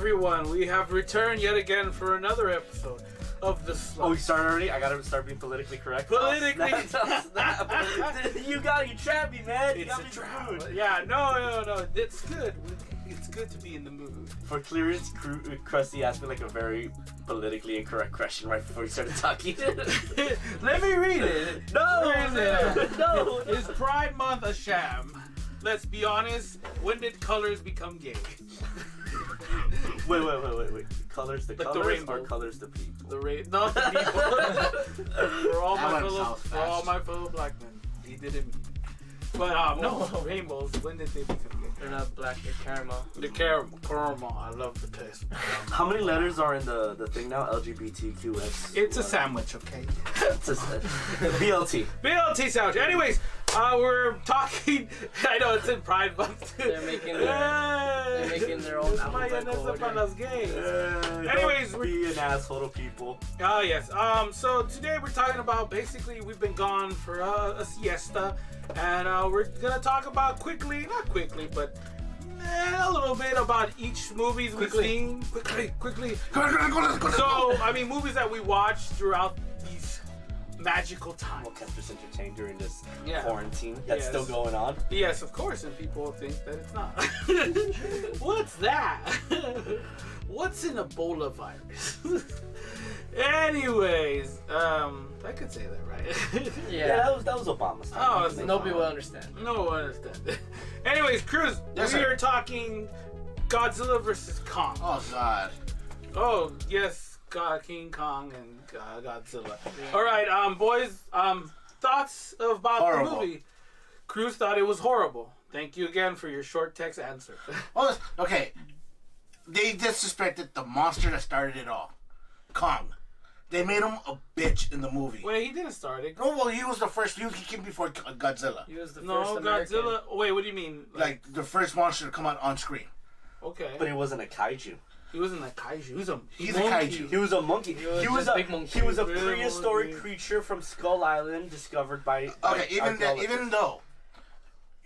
everyone. We have returned yet again for another episode of the Slump. Oh, we started already? I gotta start being politically correct. Politically. You trapped me, man. You It's got a me trap. food. Yeah, no. It's good. It's good to be in the mood. For clearance, Krusty asked me like a very politically incorrect question right before we started talking. Let me read it. No, no. Is Pride Month a sham? Let's be honest. When did colors become gay? Wait. Colors the Like the colors rainbow. or colors the people? Not the people. for all my fast. fellow black men. He didn't mean. But no, rainbows. When did they become gay? They're not black, they're caramel. The caramel. I love the taste. How many letters are in the thing now? LGBTQX. It's a sandwich, okay? It's a BLT. BLT sandwich. Anyways, we're talking. I know it's in Pride Month. They're making their own alphabetical order. Anyways, don't be an asshole to people. Oh yes. So today we're talking about basically we've been gone for a siesta, and we're gonna talk about not quickly, but a little bit about each movies we've seen. Quickly. So I mean, movies that we watched throughout these magical times. What kept us entertained during this Yeah. quarantine that's Yes. still going on? Yes, of course, and people think that it's not. What's that? What's an Ebola virus? Anyways, I could say that, right? Yeah. That was Obama's time. Oh, it's Nobody will understand. No one understands. Anyways, Cruz, Yes, we sir. are talking Godzilla versus Kong. Oh, God. Oh, yes, King Kong and Godzilla. All right, boys, thoughts about Horrible. the movie? Cruz thought it was horrible. Thank you again for your short text answer. Well, okay. They disrespected the monster that started it all, Kong. They made him a bitch in the movie. Wait, he didn't start it. No, well, he was the first. He came before Godzilla. He was the No, first American. Godzilla. Wait, what do you mean? Like the first monster to come out on screen. Okay. But he wasn't a kaiju. He wasn't a kaiju. He's a kaiju. He was a monkey. He was a big monkey. He was a Big prehistoric monkey. creature from Skull Island, discovered by. Okay, even though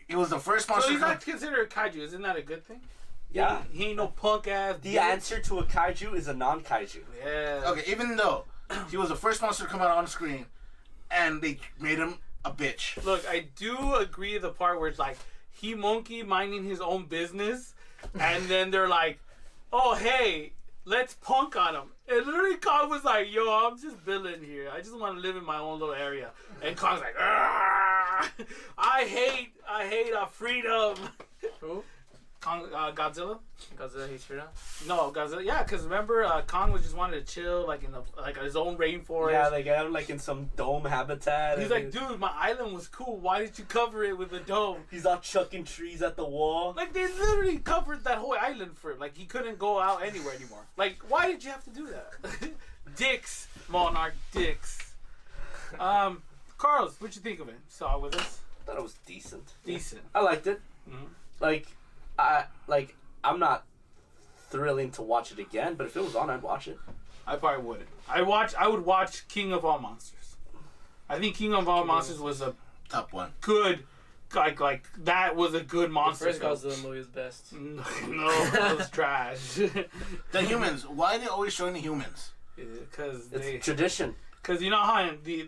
he was the first monster. So he's to come, not considered a kaiju. Isn't that a good thing? Yeah. He ain't no punk ass. The bitch. answer to a kaiju is a non-kaiju. Yeah. okay, even though he was the first monster to come out on screen, and they made him a bitch. Look, I do agree the part where it's like he monkey minding his own business, and then they're like, "Oh hey, let's punk on him." And literally Kong was like, "Yo, I'm just villain here. I just want to live in my own little area." And Kong's like, "Argh! I hate our freedom." Who? Kong, Godzilla? Godzilla hates freedom? No, Godzilla. Yeah, because remember, Kong was just wanted to chill like in his own rainforest. Yeah, they got him like in some dome habitat. He's like, dude, my island was cool. Why did you cover it with a dome? He's all chucking trees at the wall. Like, they literally covered that whole island for him. Like, he couldn't go out anywhere anymore. Like, why did you have to do that? Dicks, Monarch, dicks. Carlos, what'd you think of it? Saw it with us? I thought it was decent. Decent. I liked it. Mhm. I'm not thrilling to watch it again, but if it was on, I'd watch it. I probably wouldn't. I would watch King of All Monsters. I think King of All Monsters was a Top one. good, like that was a good The monster first film. Godzilla movie is best. No, that was trash. The humans. Why are they always showing the humans? Because It's tradition. Because you know how in the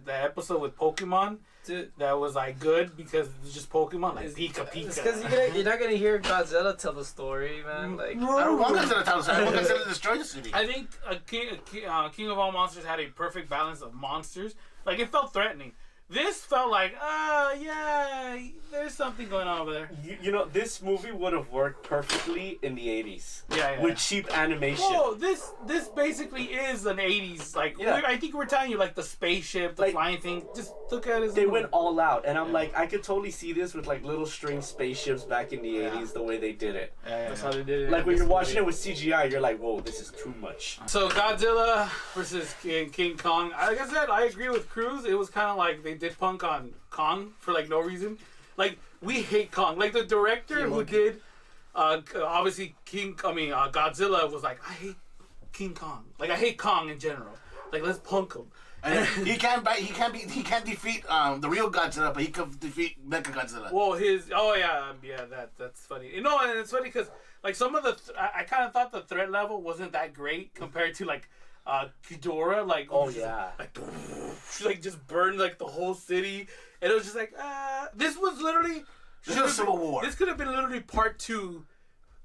episode with Pokemon, Dude, that was like good because it's just Pokemon, like Pika Pika. it's because you're not gonna hear Godzilla tell the story, man. Like, I don't want Godzilla to tell us. I want Godzilla to destroy the city. I think King of All Monsters had a perfect balance of monsters. Like, it felt threatening. This felt like, yeah, there's something going on over there. You know, this movie would have worked perfectly in the 80s. Yeah. With cheap animation. Whoa, this basically is an 80s, like, Yeah. I think we're telling you, like, the spaceship, the Like, flying thing, just look at it as They a went movie. all out, and I'm like, I could totally see this with like little string spaceships back in the Yeah. 80s, the way they did it. that's how they did it. Like when you're watching it with CGI, you're like, whoa, this is too much. So Godzilla versus King Kong. Like I said, I agree with Cruz. It was kind of like they did punk on Kong for like no reason. Like, we hate Kong. Like, the director who did obviously Godzilla was like, I hate King Kong. Like, I hate Kong in general. Like, let's punk him. And he can't defeat the real Godzilla, but he can defeat Mecha Godzilla. Well, that's funny. You know, and it's funny because like some of the I kind of thought the threat level wasn't that great compared to like Ghidorah. Like like just burned like the whole city, and it was just like this was literally This is Civil War. This could have been literally part 2.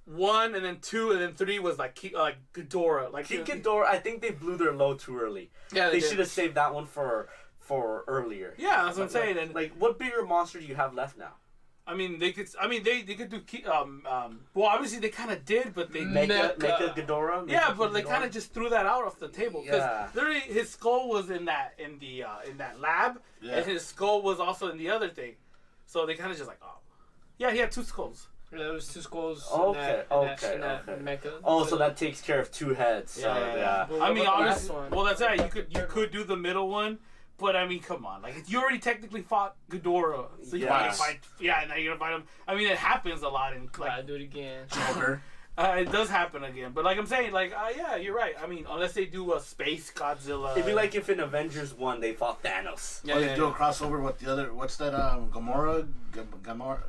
1 and then 2 and then 3 was like Ghidorah. Like Ghidorah, I think they blew their load too early. Yeah, they should have saved that one for earlier. Yeah, that's what I'm saying. And like, what bigger monster do you have left now? I mean, they could. I mean, they could do. Well, obviously they kind of did, but they Mecha Ghidorah. Yeah, but they kind of just threw that out off the table because literally his skull was in that lab, and his skull was also in the other thing. So they kind of just like, oh, yeah, he had 2 skulls. Yeah, there was 2 skulls. Okay. Mecha. Oh, so that takes care of 2 heads. So, yeah. Well, I mean, honestly, one? well, that's right. You could do the middle one, but I mean, come on, like you already technically fought Ghidorah, so you gotta fight. Yeah, now you're gonna fight him. I mean, it happens a lot in like. Do it again. Joker. It does happen again, but like I'm saying, like yeah, you're right. I mean, unless they do a space Godzilla. It'd be like if in Avengers 1 they fought Thanos. Yeah, they do a crossover with the other. What's that? Gamora.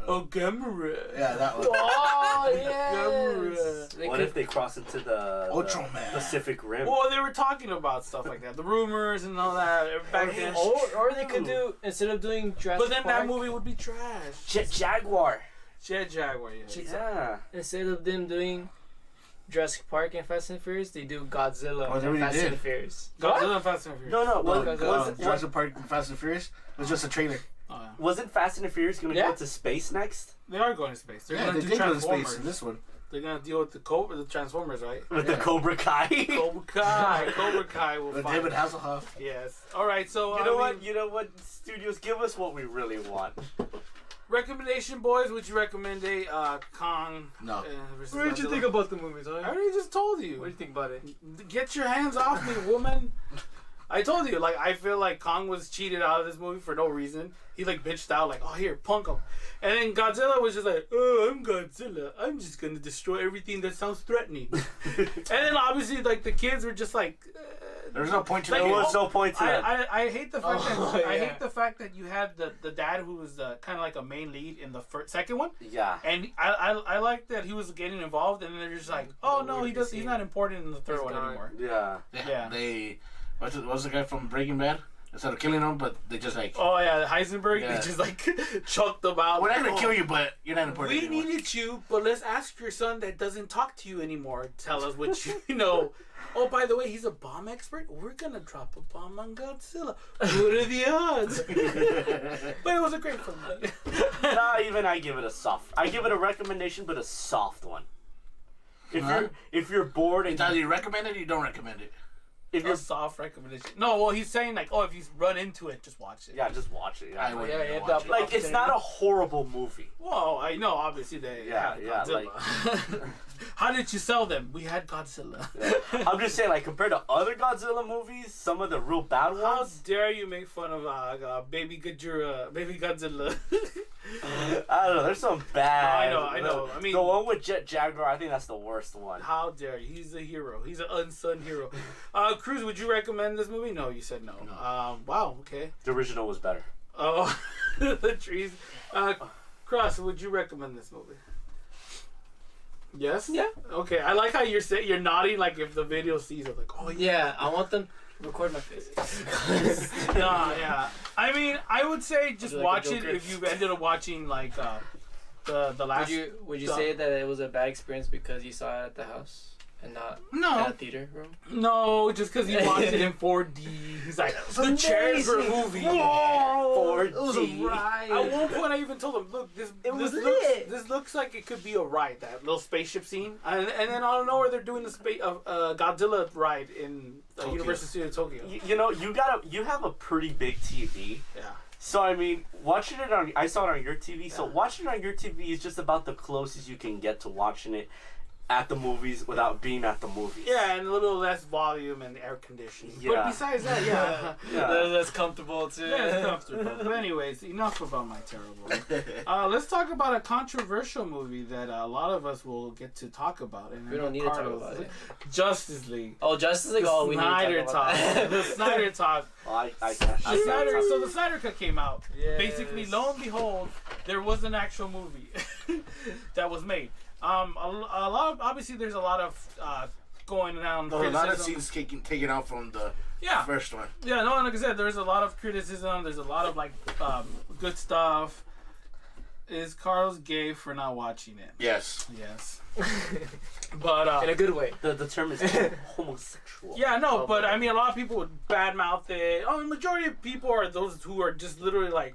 Oh, Gamora. Yeah, that one. Oh yes. What if they cross into the Ultraman Pacific Rim? Well, they were talking about stuff like that, the rumors and all that back then. Or they could do, instead of doing Jurassic But then Park, that movie would be trash. Jet Jaguar. Jet Jaguar, Yeah. instead of them doing Jurassic Park and Fast and Furious, they do Godzilla Oh, they and already Fast did. and Furious. Godzilla and Fast and Furious. No. Jurassic Park and Fast and Furious was just a trailer. Oh, yeah. Wasn't Fast and the Furious going to Yeah. go to space next? They are going to space. They're Yeah, going they to do did go to Transformers. space in this one. They're going to deal with the Transformers, right? With the Cobra Kai? Cobra Kai will With fight. David Hasselhoff. Yes. All right. So You know what? Studios, give us what we really want. recommendation, boys. Would you recommend a Kong? No. Versus What did you Godzilla? think about the movies? I already just told you. What do you think about it? Get your hands off me, woman. I told you, like, I feel like Kong was cheated out of this movie for no reason. He, like, bitched out, like, oh, here, punk him. And then Godzilla was just like, oh, I'm Godzilla. I'm just going to destroy everything that sounds threatening. And then, obviously, like, the kids were just like... There's no point to There it. was no point to that. I hate the fact I yeah. hate the fact that you had the dad who was kind of like a main lead in the second one. Yeah. And I like that he was getting involved, and then they're just like, oh no, he's not important in the third one anymore. Yeah. Yeah. They what's the guy from Breaking Bad? Instead of killing him, but they just like, Oh yeah, Heisenberg. Yeah. They just like chucked them out. we're not gonna Oh, kill you, but you're not important We anymore. needed you, but let's ask your son that doesn't talk to you anymore. Tell us what you know. Oh, by the way, he's a bomb expert. We're gonna drop a bomb on Godzilla. What are the odds? But it was a great film. Nah, even I give it a soft. I give it a recommendation, but a soft one. If you're bored and It's either you recommend it or you don't recommend it. if A you're soft recommendation. No, well, he's saying like, oh, if you run into it, just watch it. just watch it. I wouldn't yeah, even yeah, watch it. Like it's not a horrible movie. Well, I know, obviously they Yeah, have yeah, Godzilla. How did you sell them? We had Godzilla. I'm just saying, like compared to other Godzilla movies, some of the real bad How ones. dare you make fun of baby Godzilla? I don't know. There's some bad. I know. I mean, the one with Jet Jaguar, I think that's the worst one. how dare you? He's a hero. He's an unsung hero. Cruz, would you recommend this movie? No, you said no. Wow. Okay. The original was better. Oh, the trees. Cross, would you recommend this movie? Yes. Yeah. Okay. I like how you're nodding like if the video sees it. Like, oh yeah. Yeah, I want them to record my face. Nah, yeah. I mean, I would say just Like a watch it Joker. if you ended up watching like the last. Would you say that it was a bad experience because you saw it at the house and not No. at a theater room? No, just because he watched it in 4D. He's like, the chairs were moving. Whoa, It was a ride. At one point, I even told him, "Look, this looks like it could be a ride. That little spaceship scene." And then out of nowhere, they're doing the Godzilla ride in Universal Studios Tokyo. You know, you have a pretty big TV. Yeah. So I mean, watching it I saw it on your TV. So watching it on your TV is just about the closest you can get to watching it. at the movies without being at the movies. Yeah, and a little less volume and air conditioning. Yeah. But besides that, yeah. That's comfortable too. Yeah, it's comfortable. But anyways, enough about my terrible. Let's talk about a controversial movie that a lot of us will get to talk about. And We don't need to talk about it. Justice League. Oh, Justice League. Oh, we need Snyder to talk about talk. that. The Snyder talk. Oh, I The can't. Snyder, so the Snyder Cut came out. Yes. Basically, lo and behold, there was an actual movie that was made. A lot of, obviously there's a lot of going down. A lot of criticism. scenes taken out from the Yeah. first one. Yeah, no, like I said, there's a lot of criticism. There's a lot of like good stuff. Is Carlos gay for not watching it? Yes. Yes. But In a good way. The term is homosexual. yeah, no, Oh, but boy. I mean, a lot of people would badmouth it. Oh, the majority of people are those who are just literally like.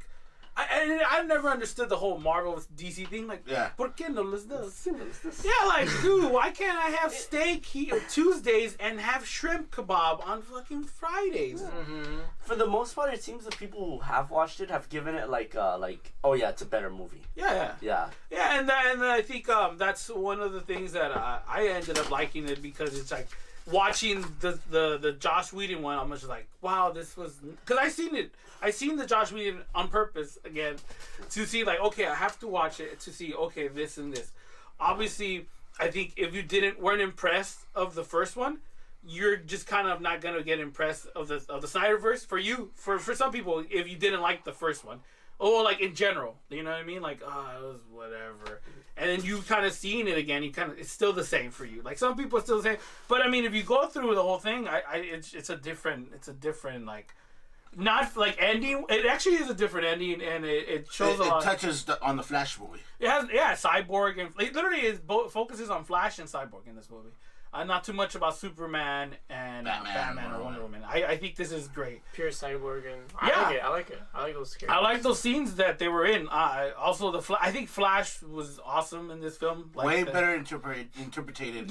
I've never understood the whole Marvel DC thing. Like, Yeah. ¿por qué no les das? Yeah, like, dude, why can't I have steak Tuesdays and have shrimp kebab on fucking Fridays? Mm-hmm. For the most part, it seems the people who have watched it have given it like, oh yeah, it's a better movie. Yeah. Yeah. And I think that's one of the things that I ended up liking it because it's like watching the Joss Whedon one. I'm just like, wow, this was because I seen the Joss Whedon on purpose again to see like, okay, I have to watch it to see okay this and this. Obviously, I think if you weren't impressed of the first one, you're just kind of not gonna get impressed of the Snyderverse. For some people, if you didn't like the first one. Or like in general, you know what I mean? Like, it was whatever. And then you kind of seeing it again, it's still the same for you. Like some people are still the same, but I mean, if you go through the whole thing, it's a different like, not like ending. It actually is a different ending, and it shows a lot. It touches on the Flash movie. It has Cyborg and it literally focuses on Flash and Cyborg in this movie. Not too much about Superman and Batman or Wonder Woman. I think this is great. Pure cyborg and Yeah. I like it. I like those characters. I like those scenes that they were in. Also, I think Flash was awesome in this film. Like Way better interpreted.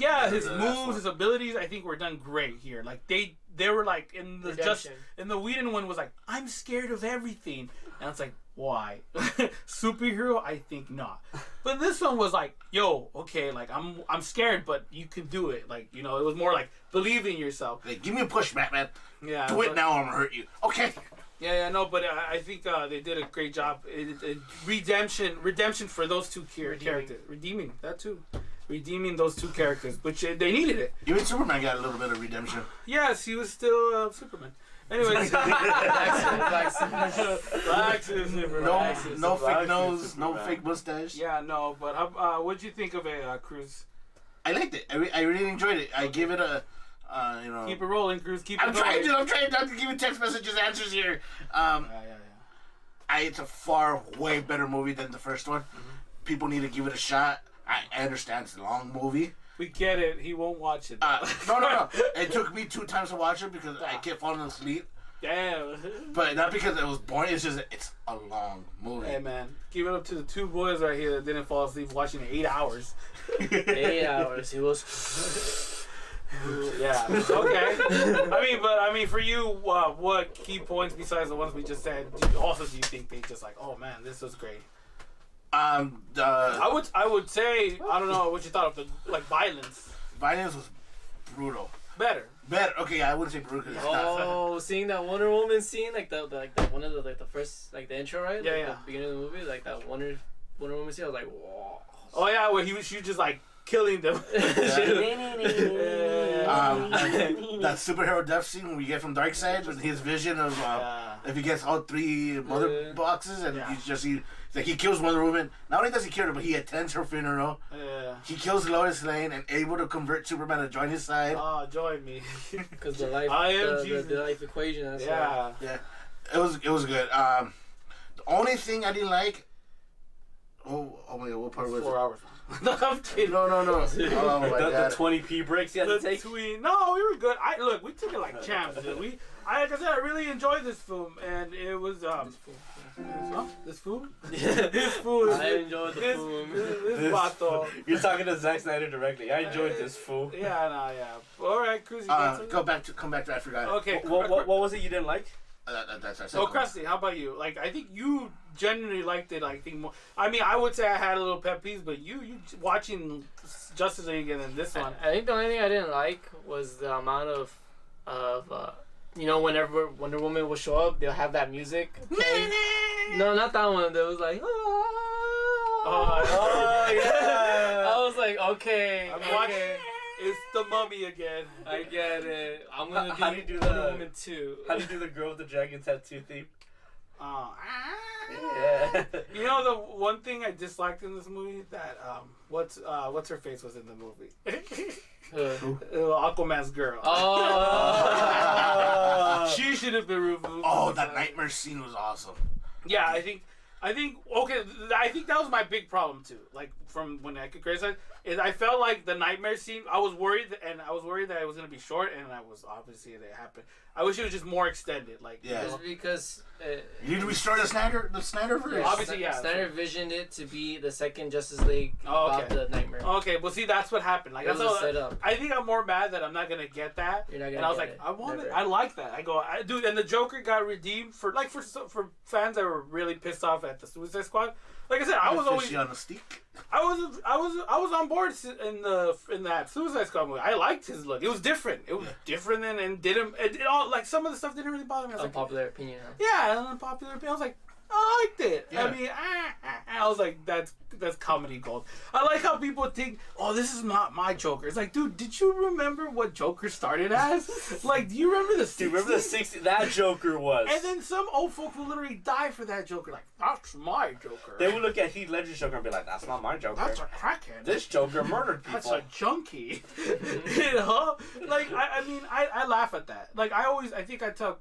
Yeah, than his the last moves, one. his abilities, I think were done great here. Like they were like in the Redemption. in the Whedon one was like, I'm scared of everything, and it's like, why? Superhero? I think not. But this one was like, yo, okay, like I'm scared, but you can do it. Like, you know, it was more like believe in yourself. Like, give me a push, Batman. Yeah, Do it but- now, or I'm gonna hurt you. Okay. Yeah, no, but I think they did a great job. Redemption for those two characters. Redeeming that too. Redeeming those two characters, which they needed it. Even Superman got a little bit of redemption. Yes, he was still Superman. Anyways, Black Superman. No Black fake nose, no Superman. fake mustache. Yeah, no, but what'd you think of it, Cruz? I liked it. I really enjoyed it. I give it a, Keep it rolling, Cruz. Keep it I'm going. trying not to give you text messages answers here. Yeah. It's a far way better movie than the first one. People need to give it a shot. I understand it's a long movie. We get it. He won't watch it. No. It took me 2 times to watch it because I kept falling asleep. Damn. But not because it was boring. It's just it's a long movie. Hey man, give it up to the two boys right here that didn't fall asleep watching it 8 hours. 8 hours. He was. Yeah. Okay. I mean, for you, what key points besides the ones we just said? Do you think they just like, oh man, this was great? I would say, I don't know what you thought of the like violence. Violence was brutal. Better. Okay, I wouldn't say brutal. 'Cause it's not. Oh, seeing that Wonder Woman scene, like the one of the first like the intro, right? Yeah, Like, yeah. The beginning of the movie, like that Wonder Woman scene. I was like, whoa. Oh yeah, where she was just like killing them. That superhero death scene we get from Darkseid with his vision of if he gets all 3 mother boxes and he kills Wonder Woman. Not only does he kill her, but he attends her funeral. He kills Lois Lane and able to convert Superman to join his side. Oh, join me. Because the life, I am the Jesus. life equation. That's Yeah. Yeah, it was good. The only thing I didn't like. Oh my God! What part was 4 it? hours. No, I'm kidding. No. Oh my The God! 20p breaks you had to take. No, we were good. Look, we took it like champs. Dude. Like I said, I really enjoyed this film, and it was this food. This food. I enjoyed the film. This vato. You're talking to Zack Snyder directly. I enjoyed this fool. Yeah. All right, Cruz. You got something? Come back to. I forgot. Okay. What was it you didn't like? That's our So, second one. Krusty, how about you? Like, I think you genuinely liked it. I think more. I mean, I would say I had a little pet peeves, but you watching Justice League and then this one. I think the only thing I didn't like was the amount of whenever Wonder Woman will show up, they'll have that music. playing. No, not that one. That was like. Oh, yeah. I was like, okay. I'm watching. It's the Mummy again. I get it. I'm gonna How do you do Wonder the- Woman too. How do you do the girl with the dragon tattoo theme? Yeah. You know the one thing I disliked in this movie that what's her face was in the movie. Aquaman's girl. Oh. She should have been removed. Oh, that nightmare scene was awesome. Yeah, I think okay. I think that was my big problem too. Like from when I could criticize, is I felt like the nightmare scene. I was worried that it was gonna be short, and I was obviously it happened. I wish it was just more extended. Like Yeah. Just because. You need to restore the Snyderverse. Obviously, yeah. Snyder visioned it to be the second Justice League Oh, about okay. the nightmare. Okay, well, see, that's what happened. Like It that's was a all. setup. I think I'm more mad that I'm not gonna get that. You're not gonna and I was get like, it. I want it. Never. I like that. I go, dude. And the Joker got redeemed for fans that were really pissed off at the Suicide Squad. Like I said, I was always on the steak. I was on board in that Suicide Squad movie. I liked his look. It was different. It was different and didn't it all like some of the stuff didn't really bother me. I was like, Unpopular opinion. Huh? yeah, an unpopular opinion. I was like, I liked it. Yeah. I mean, I was like, that's comedy gold. I like how people think, oh, this is not my Joker. It's like, dude, did you remember what Joker started as? Like, do you remember the 60s? Do you remember the 60s? That Joker was. And then some old folk will literally die for that Joker. Like, that's my Joker. They would look at Heath Ledger's Joker and be like, that's not my Joker. That's a crackhead. This Joker murdered That's people. a junkie. You know? Like, I mean, I laugh at that. Like, I think I tell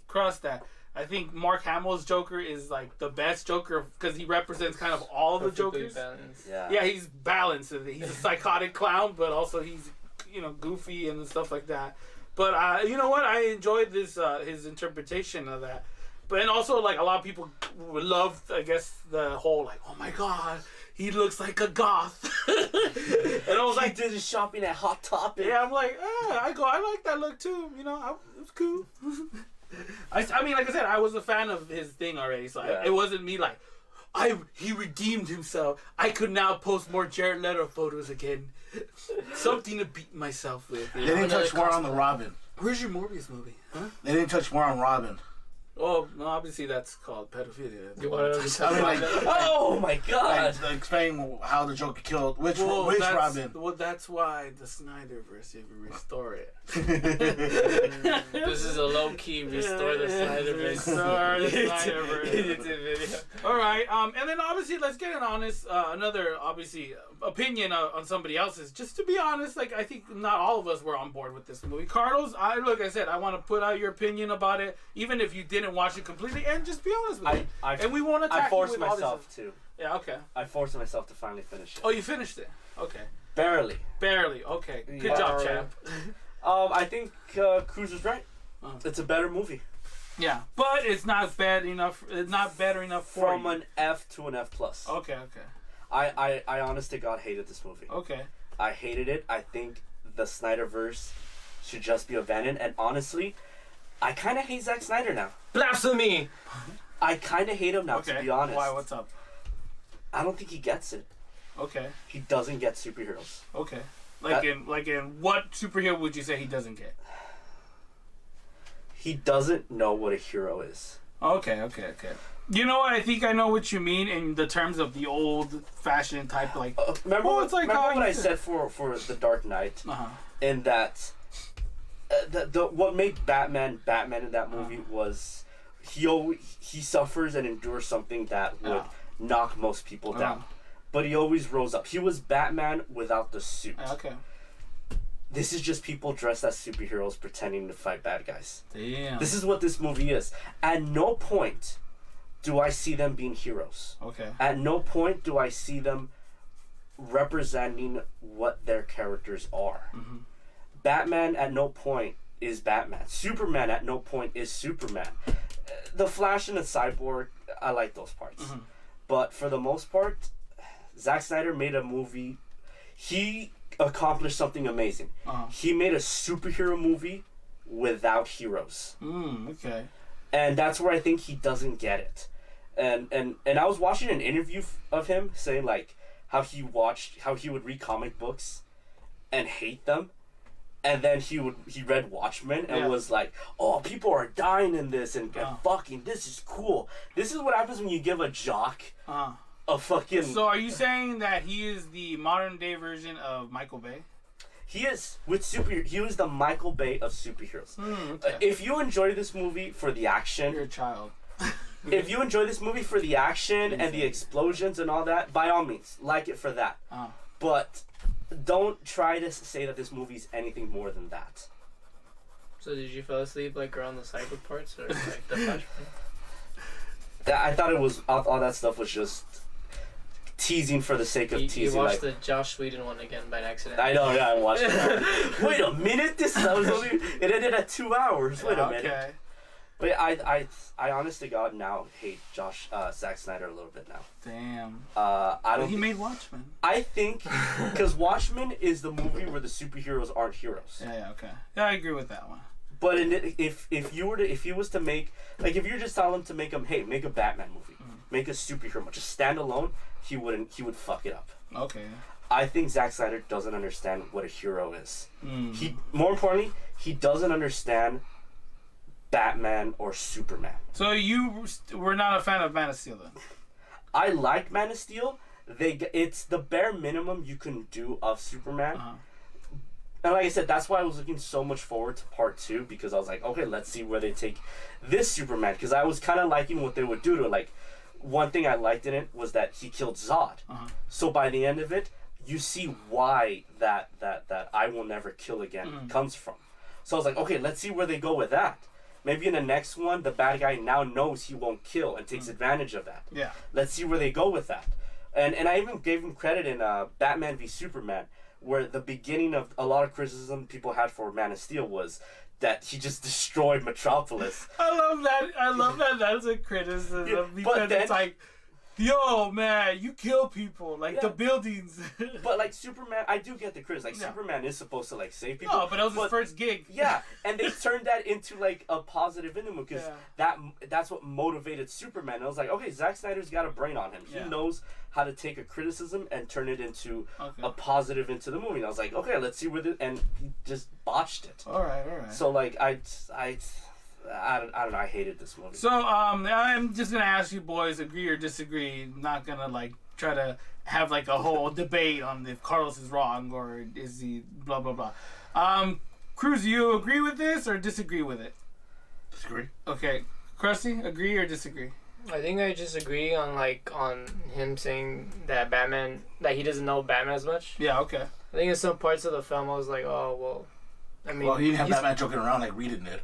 Crust that I think Mark Hamill's Joker is, like, the best Joker because he represents kind of all the Perfectly Jokers. balanced. Yeah. Yeah, he's balanced. He's a psychotic clown, but also he's, goofy and stuff like that. But, you know what? I enjoyed this, his interpretation of that. But, and also, like, a lot of people would love, I guess, the whole, like, oh my God, he looks like a goth. And I was like, did his shopping at Hot Topic. yeah, I'm like, I like that look too. It was cool. I mean, like I said, I was a fan of his thing already, so Yeah. it wasn't me like, he redeemed himself. I could now post more Jared Leto photos again. Something to beat myself with. They didn't touch more on the Robin. Where's your Morbius movie? Huh? They didn't touch more on Robin. Oh, no, obviously that's called pedophilia. You want to I mean, like, Oh my God. like explain how the Joker killed which Well, Robin. Well, that's why the Snyderverse, if you restore it. This is a low key restore the Snyderverse. Restore the Snyderverse. YouTube video. All right, and then obviously let's get an honest, another obviously opinion on somebody else's. Just to be honest, like I think not all of us were on board with this movie. Carlos, I said, I want to put out your opinion about it, even if you didn't watch it completely, and just be honest with me. And we won't attack I you forced with all this myself stuff. to. Yeah, okay. I forced myself to finally finish it. Oh, you finished it. Okay, Barely. barely. Okay, good Yeah. job, champ. I think Cruz is right. It's a better movie. Yeah, but it's not bad enough. It's not better enough for From you. an F to an F plus. Okay, okay, I honest to God hated this movie. okay. I hated it. I think the Snyderverse should just be abandoned. And honestly, I kind of hate Zack Snyder now. Blasphemy! I kind of hate him now, Okay. to be honest. Why? What's up? I don't think he gets it. Okay. He doesn't get superheroes. Okay. Like in what superhero would you say he doesn't get? He doesn't know what a hero is. Okay. You know what? I think I know what you mean in the terms of the old-fashioned type, like. Remember Well, what, it's like remember how what you I said- said for The Dark Knight? Uh-huh. In that, what made Batman in that movie was he suffers and endures something that would knock most people down. But he always rose up. He was Batman without the suit. Okay. This is just people dressed as superheroes pretending to fight bad guys. Damn. This is what this movie is. At no point do I see them being heroes. Okay. At no point do I see them representing what their characters are. Mm-hmm. Batman at no point is Batman. Superman at no point is Superman. The Flash and the Cyborg, I like those parts. Mm-hmm. But for the most part, Zack Snyder made a movie. He accomplished something amazing. Uh-huh. He made a superhero movie without heroes. Okay. And that's where I think he doesn't get it. And I was watching an interview of him saying like how he would read comic books and hate them, and then he read Watchmen and was like, oh, people are dying in this and fucking this is cool. This is what happens when you give a jock a fucking. So are you saying that he is the modern day version of Michael Bay? He is he was the Michael Bay of superheroes. Okay. If you enjoy this movie for the action, You're a child. if you enjoy this movie for the action and the explosions and all that, by all means, like it for that. But don't try to say that this movie's anything more than that. So did you fall asleep like around the cycle parts or like the flashback? I thought it was all that stuff was just teasing for the sake of teasing. You watched the Josh Whedon one again by accident. I know, yeah, I watched it. Wait a minute, it ended at 2 hours. Wait a minute. Okay. But I honest to God now hate Zack Snyder a little bit now. Damn. I don't. He made Watchmen. I think because Watchmen is the movie where the superheroes aren't heroes. Yeah. Okay. Yeah, I agree with that one. But if he was to make, like, if you just tell him to make make a Batman movie, make a superhero movie, just stand alone, he would fuck it up. Okay. I think Zack Snyder doesn't understand what a hero is. More importantly, he doesn't understand Batman or Superman. So you were not a fan of Man of Steel then? I liked Man of Steel. It's the bare minimum you can do of Superman. And like I said, that's why I was looking so much forward to part 2, because I was like, okay, let's see where they take this Superman, because I was kind of liking what they would do to it. Like, one thing I liked in it was that he killed Zod. So by the end of it, you see why that I will never kill again comes from. So I was like, okay, let's see where they go with that. Maybe in the next one, the bad guy now knows he won't kill and takes advantage of that. Yeah. Let's see where they go with that. And I even gave him credit in Batman v Superman, where the beginning of a lot of criticism people had for Man of Steel was that he just destroyed Metropolis. I love that. That's a criticism because it's like, yo, man, you kill people, like the buildings. But like Superman, I do get the criticism. Like Superman is supposed to like save people. No, but that was his first gig. Yeah, and they turned that into like a positive in the movie because that's what motivated Superman. And I was like, okay, Zack Snyder's got a brain on him. He knows how to take a criticism and turn it into a positive into the movie. And I was like, okay, let's see where and he just botched it. All right. So like I don't know. I hated this movie. So I'm just gonna ask you boys, agree or disagree. I'm not gonna like try to have like a whole debate on if Carlos is wrong or is he blah blah blah. Cruz, you agree with this or disagree with it? Disagree. Okay, Krusty, agree or disagree? I think I just agree on him saying that Batman, that he doesn't know Batman as much. Yeah. Okay. I think in some parts of the film I was like, oh well. I mean, well, he didn't have Batman joking around like Reed did.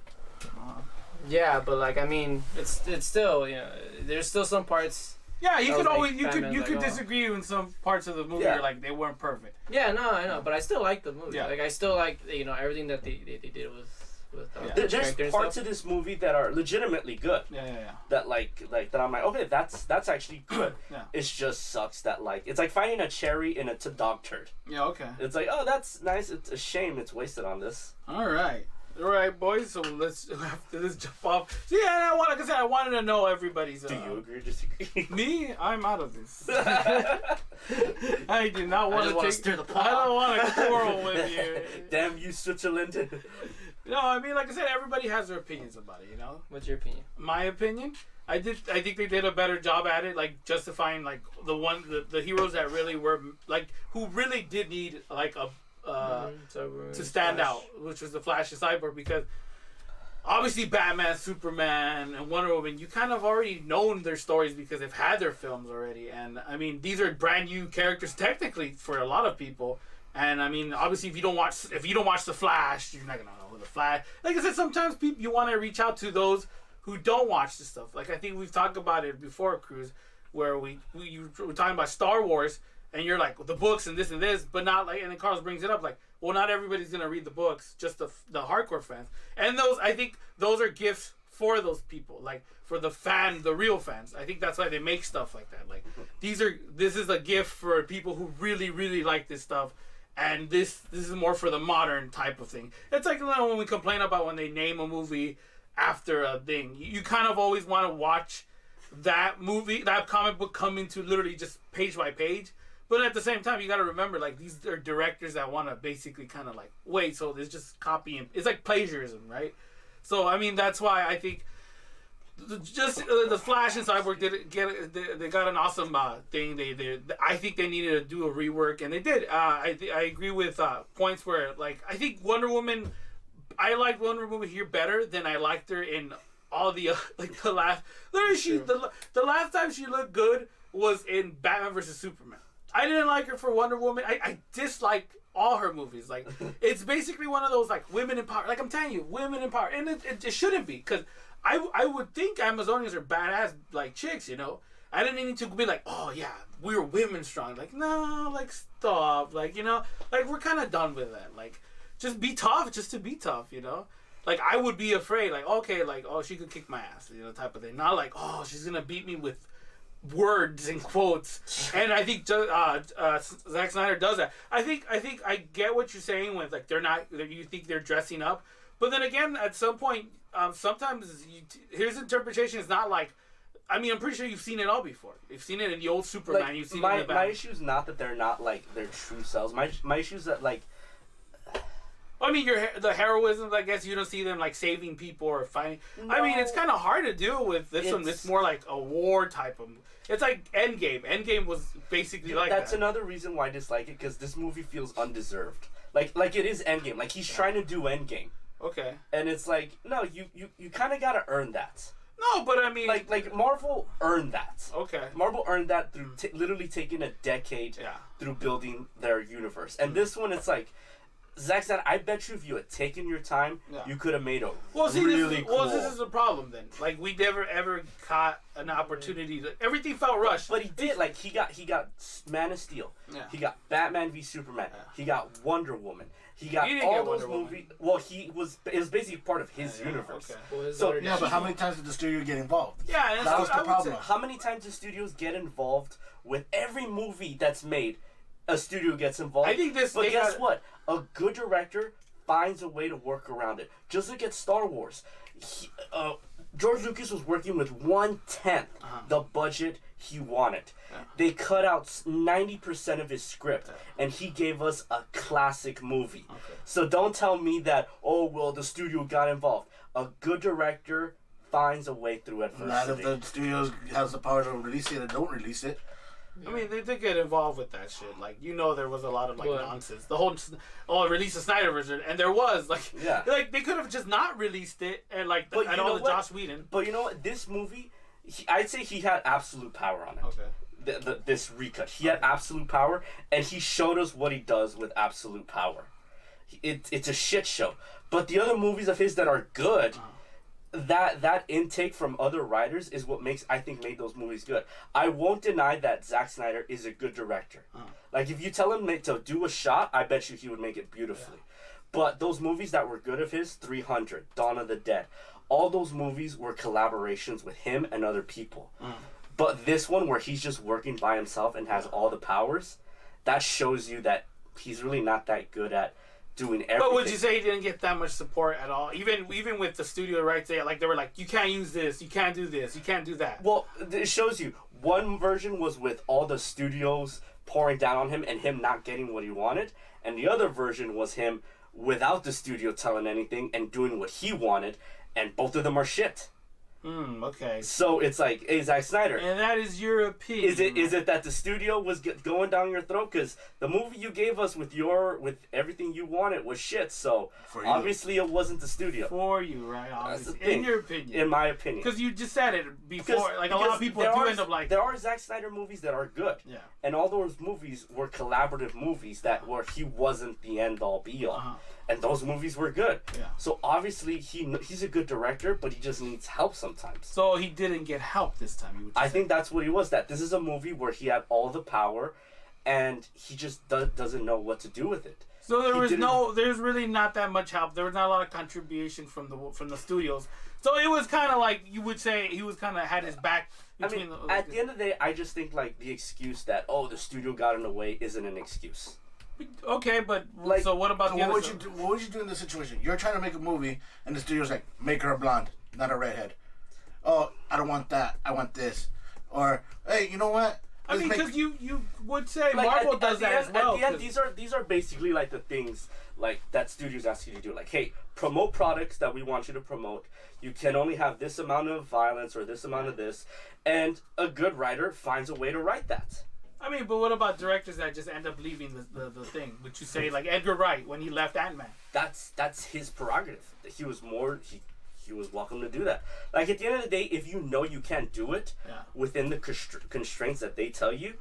Yeah, but like I mean, it's still, you know, there's still some parts. Yeah, you could always you Batman's could disagree in some parts of the movie where like they weren't perfect. Yeah, no, I know, but I still like the movie. Yeah. Like I still like everything that they did with there's parts of this movie that are legitimately good. Yeah. That like that I'm like, okay, that's actually good. Yeah. It just sucks that like it's like finding a cherry in a dog turd. Yeah. Okay. It's like, oh, that's nice. It's a shame it's wasted on this. All right, boys. So let's after this jump off. So yeah, I wanted to know everybody's. Do you agree or disagree? Me, I'm out of this. I do not want to stir the pot. I don't want to quarrel with you. Damn you, Switzerland. No, I mean, like I said, everybody has their opinions about it. You know. What's your opinion? My opinion. I think they did a better job at it, like justifying like the heroes that really were like who really did need like a. To stand Flash. out, which was the Flash and Cyborg, because obviously Batman, Superman, and Wonder Woman, you kind of already known their stories because they've had their films already, and I mean these are brand new characters technically for a lot of people, and I mean obviously if you don't watch the Flash, you're not gonna know the Flash. Like I said, sometimes you want to reach out to those who don't watch this stuff. Like I think we've talked about it before, Cruz, where we were talking about Star Wars. And you're like, well, the books and this, but not like, and then Carlos brings it up like, well, not everybody's going to read the books, just the hardcore fans. And I think those are gifts for those people, like for the real fans. I think that's why they make stuff like that. Like this is a gift for people who really, really like this stuff. and this is more for the modern type of thing. It's like when we complain about when they name a movie after a thing. You kind of always want to watch that movie, that comic book come into literally just page by page. But at the same time, you got to remember, like, these are directors that want to basically kind of like, wait, so there's just copying. It's like plagiarism, right? So, I mean, that's why I think the Flash and Cyborg they got an awesome thing. I think they needed to do a rework, and they did. I agree with points where, like, I think Wonder Woman, I liked Wonder Woman here better than I liked her in all the, like, the last, literally, the last time she looked good was in Batman vs. Superman. I didn't like her for Wonder Woman. I disliked all her movies. Like, it's basically one of those, like, women in power. Like, I'm telling you, women in power. And it shouldn't be, because I would think Amazonians are badass, like, chicks, you know? I didn't need to be like, oh, yeah, we're women strong. Like, no, like, stop. Like, you know? Like, we're kind of done with that. Like, just be tough just to be tough, you know? Like, I would be afraid, like, okay, like, oh, she could kick my ass, you know, type of thing. Not like, oh, she's going to beat me with words and quotes. And I think Zack Snyder does that. I think I get what you're saying with, like, they're not, you think they're dressing up, but then again, at some point, sometimes his interpretation is not like, I mean, I'm pretty sure you've seen it all before. You've seen it in the old Superman. Like, you've seen it in the Batman. My issue is not that they're not, like, their true selves. My issue is that, like, I mean, the heroism, I guess you don't see them, like, saving people or fighting. No. I mean, it's kind of hard to deal with this one. It's more like a war type of. It's like Endgame. Endgame was basically like that's that. another reason why I dislike it, because this movie feels undeserved. Like it is Endgame. Like, he's trying to do Endgame. Okay. And it's like, no, you kind of gotta earn that. No, but I mean, like Marvel earned that. Okay. Marvel earned that through literally taking a decade through building their universe, and this one, it's like, Zack Snyder, I bet you if you had taken your time, you could have made a really cool. Well, this is the problem then. Like, we never ever got an opportunity. Everything felt rushed. But he did. Like, he got Man of Steel. Yeah. He got Batman v Superman. Yeah. He got Wonder Woman. He got all those movies. Well, it was basically part of his universe. Okay. Well, so but how many times did the studio get involved? Yeah, that was the problem. How many times do studios get involved with every movie that's made? A studio gets involved. I think this. But guess what? A good director finds a way to work around it. Just look at Star Wars. George Lucas was working with 1/10 the budget he wanted. Yeah. They cut out 90% of his script, and he gave us a classic movie. Okay. So don't tell me that, oh, well, the studio got involved. A good director finds a way through adversity. Not if the studio has the power to release it or don't release it. I mean, they did get involved with that shit. Like, you know, there was a lot of, like, nonsense. The whole, release the Snyder version, and there was, like, like, they could have just not released it, and, like, and all the Joss Whedon. But you know what? This movie, I'd say he had absolute power on it. Okay. This recut. He had absolute power, and he showed us what he does with absolute power. It's a shit show. But the other movies of his that are good... That intake from other writers is what made those movies good. I won't deny that Zack Snyder is a good director. Like, if you tell him to do a shot, I bet you he would make it beautifully. Yeah. But those movies that were good of his, 300, Dawn of the Dead, all those movies were collaborations with him and other people. But this one, where he's just working by himself and has all the powers, that shows you that he's really not that good at doing everything. But would you say he didn't get that much support at all? Even with the studio rights, they were like, you can't use this, you can't do this, you can't do that. Well, it shows you. One version was with all the studios pouring down on him and him not getting what he wanted, and the other version was him without the studio telling anything and doing what he wanted, and both of them are shit. Okay. So it's like, hey, Zack Snyder. And that is your opinion. Is it that the studio was going down your throat? Because the movie you gave us with everything you wanted was shit. So obviously it wasn't the studio. For you, right? Obviously. In your opinion. In my opinion. Because you just said it before. Like, a lot of people do end up like... There are Zack Snyder movies that are good. Yeah. And all those movies were collaborative movies where he wasn't the end-all, be-all. And those movies were good. Yeah. So obviously he's a good director, but he just needs help sometimes. So he didn't get help this time. I think that's what he was. That this is a movie where he had all the power, and he just doesn't know what to do with it. So there's really not that much help. There was not a lot of contribution from the studios. So it was kind of like, you would say he was kind of had his back. At the end of the day, I just think, like, the excuse that the studio got in the way isn't an excuse. Okay, but Like, so what about So the what other would you do? What would you do in this situation? You're trying to make a movie, and the studio's like, make her a blonde, not a redhead. Oh, I don't want that. I want this. Or hey, you know what? I mean, because you would say Like, Marvel at does the that end, as well. At the end, 'cause- these are basically like the things like that studios ask you to do. Like, hey, promote products that we want you to promote. You can only have this amount of violence or this amount of this, and a good writer finds a way to write that. I mean, but what about directors that just end up leaving the thing? Would you say like Edgar Wright when he left Ant-Man? That's his prerogative. He was welcome to do that. Like at the end of the day, if you know you can't do it within the constraints that they tell you,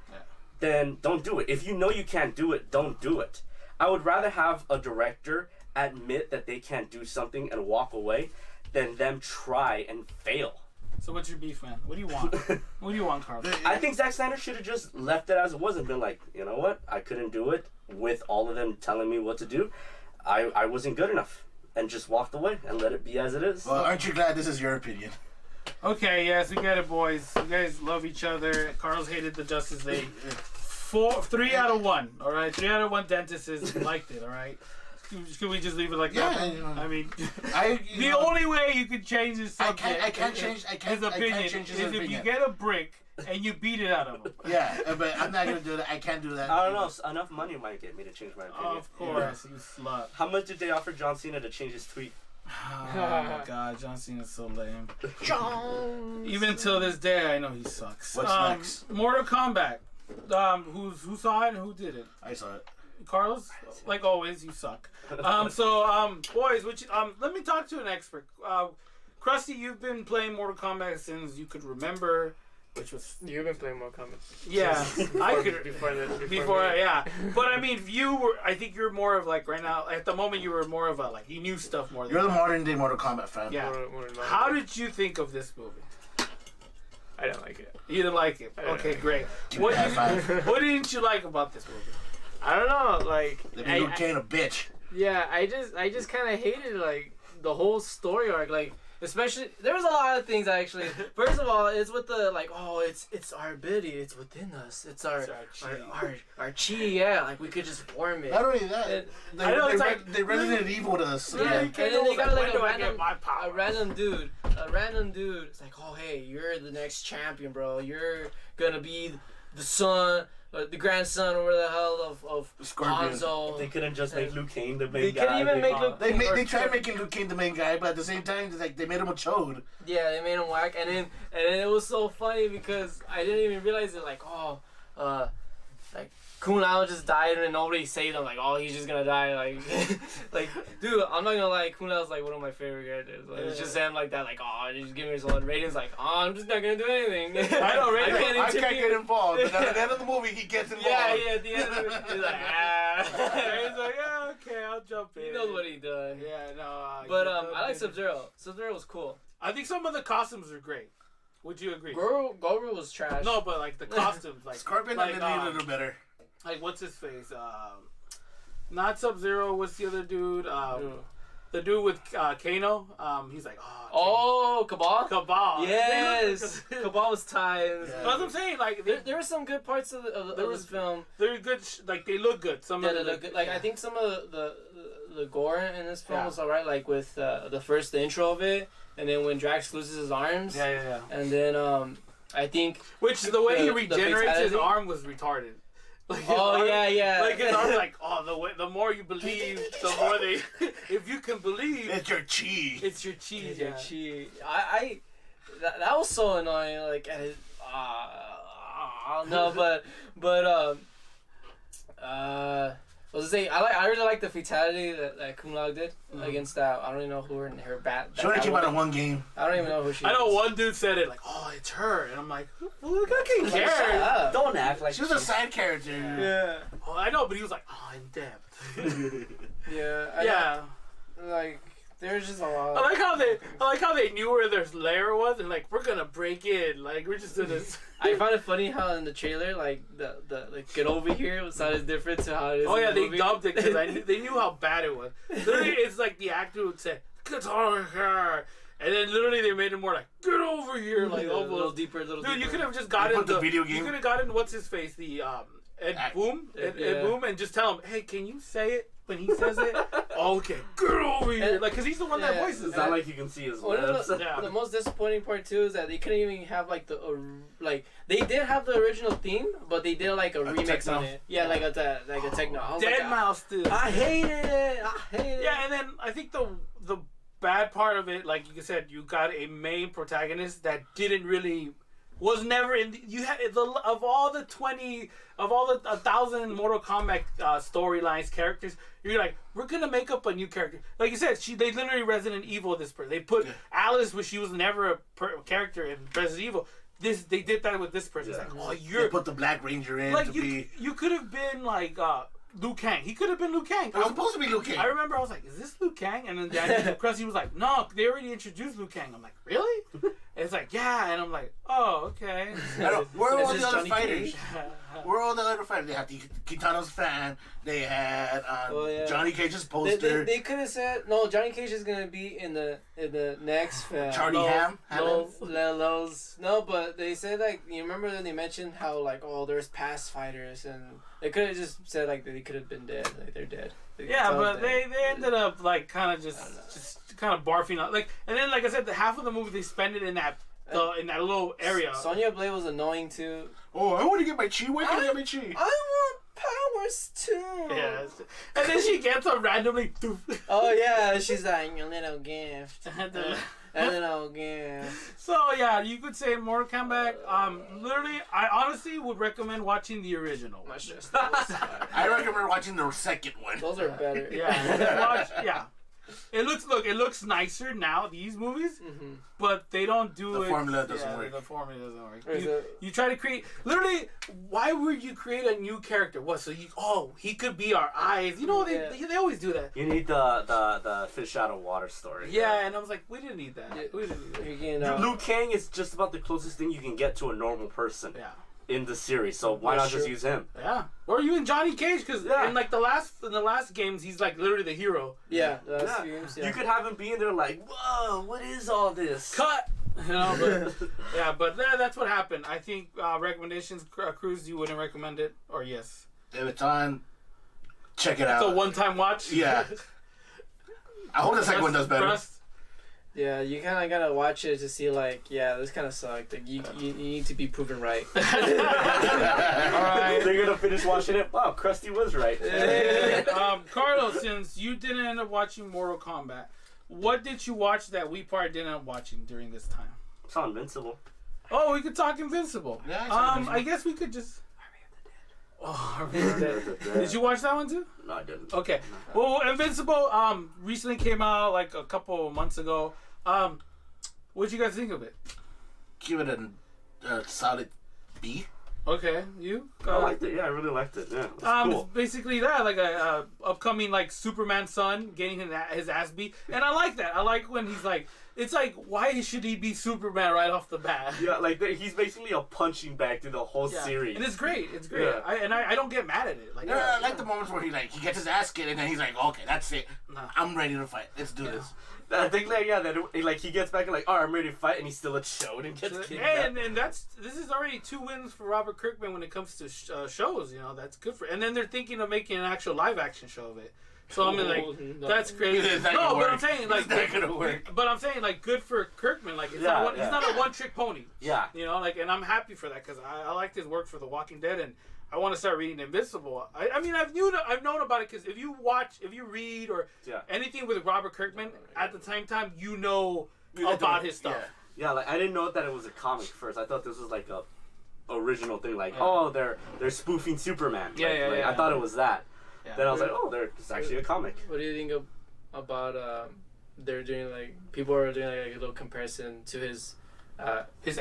then don't do it. If you know you can't do it, don't do it. I would rather have a director admit that they can't do something and walk away than them try and fail. So what's your beef, man? What do you want? What do you want, Carl? I think Zack Snyder should have just left it as it was and been like, you know what? I couldn't do it with all of them telling me what to do. I wasn't good enough. And just walked away and let it be as it is. Well, aren't you glad this is your opinion? Okay, yes, we get it, boys. You guys love each other. Carl's hated the Justice League. 3 out of 1. All right, 3 out of 1 dentists liked it. All right. Can we just leave it like that? Yeah, I mean, the only way you could change his subject, I can't change his opinion his is if you opinion. get a brick and you beat it out of him. Yeah, but I'm not gonna do that. I can't do that. I don't know. Enough money might get me to change my opinion. Of course, you slut. How much did they offer John Cena to change his tweet? Oh my God, John Cena's so lame. Even till this day, I know he sucks. What's next? Mortal Kombat. Who saw it and who didn't? I saw it. Carlos, like always, you suck. Boys, let me talk to an expert. Krusty, you've been playing Mortal Kombat since you could remember, which was You've been playing Mortal Kombat. yeah. I could before me. yeah. But I mean, I think you're more of like right now. At the moment, you were more of a like you knew stuff more. You're the modern day Mortal Kombat fan. Yeah. How did you think of this movie? I didn't like it. You didn't like it. Okay, great. Give me that five. What didn't you like about this movie? I don't know, like They made Liu Kang a bitch. yeah, I just kind of hated like the whole story arc, like especially there was a lot of things actually. First of all, it's with the like, oh, it's our ability, it's within us, it's our chi, yeah, like we could just form it. Not only that, And they Resident Evil to us. yeah, and then they got like a random dude. It's like, oh hey, you're the next champion, bro. You're gonna be the son. The grandson or whatever the hell of Scorpion. Hanzo. They couldn't just make Liu Kang the main They guy. couldn't even make Liu They tried making Liu Kang the main guy, but at the same time, it's like they made him a chode. Yeah, they made him whack, and then it was so funny because I didn't even realize it. Like, like Kung Lao just died and nobody saved him. Like, oh, he's just gonna die. Like, like, dude, I'm not gonna lie. Kung Lao's like one of my favorite characters. Like, it's just him like that. Like, oh, just give me his one. Ratings like, oh, I'm just not gonna do anything. I know, I Raiden. can't get involved. But at the end of the movie, he gets involved. Yeah, at the end of it, he's like, ah. He's like, yeah, okay, I'll jump in. He knows what he done. Yeah, no. But I like Sub-Zero. Sub-Zero was cool. I think some of the costumes are great. Would you agree? Goro was trash. No, but like the costumes, like Scorpion like, did a little better. like what's his face? Not Sub-Zero. What's the other dude? The dude with Kano. He's like, Oh, Cabal? Cabal. Yes. Cabal was tied. Yeah. That's what I'm saying. Like There were some good parts of this film. they're good. Like they look good. Some Yeah, of they them look good. Like I think some of the gore in this film Yeah. was alright. Like with the intro of it, and then when Drax loses his arms. Yeah. And then I think. Which the way he The regenerates his fatality? arm was retarded. Like his Oh arm- yeah. Like his arm's like, the more you believe, the more they. If you can believe, It's your chi. it's your cheese. Your chi. That was so annoying. Like at his. No, but I was gonna say I really like the fatality that Kung Lao did against that. I don't even know who her bat. She only came out in one game. I don't even know who she. I know is. one dude said it like, "Oh, it's her," and I'm like, "Who fucking Shut cares?" up. Don't act like She was a side character. Yeah. Oh, I know, but he was like, "Oh, in depth." Yeah. Yeah. Like there's just a lot. I like how they knew where their lair was, and like we're gonna break in. Like we're just gonna. I found it funny how in the trailer, like the like get over here was not as different to how it is. Oh in yeah, the they movie. dubbed it because they knew how bad it was. Literally, it's like the actor would say, "Get over here," and then literally they made it more like, "Get over here," like Yeah, a little almost. deeper, a little Dude, deeper. you could have just They gotten put the video game- You could have gotten what's his face, the Ed Boom, Yeah. Boom, and just tell him, hey, can you say it when he says it? Okay, get over here, like, cause he's the one that voices. It's not like you can see his One lips. of the most disappointing part too is that they couldn't even have like like they did have the original theme, but they did like a remix techno. on it. Yeah, like a techno. I was Dead like, Mouse did. I hated it. I hated it. Yeah, and then I think the bad part of it, like you said, you got a main protagonist that didn't really. Was never in. You had of all the 1,000 Mortal Kombat storylines characters. You're like, we're gonna make up a new character. Like you said, they literally Resident Evil this person. They put Alice, where she was never a character in Resident Evil. They did that with this person. It's like, oh, They put the Black Ranger in like to you. be. You could have been like Liu Kang. He could have been Liu Kang. It was supposed to be Liu Kang. I remember I was like, is this Liu Kang? And then Krusty was like, no, they already introdued Liu Kang. I'm like, really? And it's like, yeah. And I'm like, oh, okay. Where are all Is the this other Johnny fighters? Cage? Where are all the other fighters? They had Kitano's fan. They had Johnny Cage's poster. They could have said no. Johnny Cage is gonna be in the next film. Charlie Hammond? No, but they said like you remember that they mentioned how like there's past fighters and they could have just said like they could have been dead, like they're dead. Yeah, but they ended up like kind of just kind of barfing out like, and then like I said, the half of the movie they spend it in that little area. Sonya Blade was annoying too. Oh, I want to get my chi. Where can I get my chi? I want powers too. Yes. And then she gets a randomly. Oh yeah, she's like a little gift. A little gift. So yeah, you could say Mortal Kombat. Literally, I honestly would recommend watching the original. My stress. I recommend watching the second one. Those are better. Yeah. It looks nicer now, these movies, but they don't do The it. formula doesn't work. The formula doesn't work. Or is You try to create, literally, why would you create a new character? What, so he could be our eyes. You know, they always do that. You need the fish out of water story. Yeah, and I was like, we didn't need that. Yeah. We didn't need that. You're getting, Liu Kang is just about the closest thing you can get to a normal person in the series. So why not just use him? Yeah, or even Johnny Cage, because in like the last games, he's like literally the hero. Yeah, games, You could have him be in there like, whoa, what is all this? Cut. You know, but that's what happened. I think recommendations, Cruz, you wouldn't recommend it, or yes? If it's on, check it out. It's a one-time watch. Yeah. I hope the second one does better. Trust. Yeah, you kind of gotta watch it to see like, this kind of sucked. Like you need to be proven right. All right. They're gonna finish watching it. Wow, Krusty was right. Carlos, since you didn't end up watching Mortal Kombat, what did you watch that we probably didn't end up watching during this time? It's on Invincible. Oh, we could talk Invincible. Yeah, I saw Invincible. I guess we could just. Army of the Dead. Did you watch that one too? No, I didn't. Okay. Well, Invincible recently came out like a couple of months ago. What'd you guys think of it? Give it a solid B. Okay, you? I liked it. Yeah, I really liked it. Yeah, it was cool. It's basically that, like a upcoming like Superman son getting his ass beat, and I like that. I like when he's like, it's like, why should he be Superman right off the bat? Yeah, like he's basically a punching bag through the whole series, and it's great. It's great. Yeah. I don't get mad at it. Like, Yeah, I like the moments where he gets his ass kicked and then he's like, okay, that's it. Nah. I'm ready to fight. Let's do this. I think that he gets back and like, I'm ready to fight, and he's still a chode and gets kicked out. And this is already 2 wins for Robert Kirkman when it comes to shows. You know, that's good for. And then they're thinking of making an actual live action show of it. So I mean, like, that's crazy. It's not No, gonna but work. I'm saying like, It's not gonna work. But I'm saying like, good for Kirkman. Like, he's not a one-trick pony. Yeah. You know, like, and I'm happy for that because I liked his work for The Walking Dead, and I want to start reading Invincible. I mean, I've known about it because if you read or anything with Robert Kirkman at the same time, you know about his stuff. Yeah, like I didn't know that it was a comic first. I thought this was like a original thing. Like, they're spoofing Superman. I thought it was that. Yeah. Then I was like, it's actually a comic. What do you think about they're doing like people are doing like a little comparison to his ass his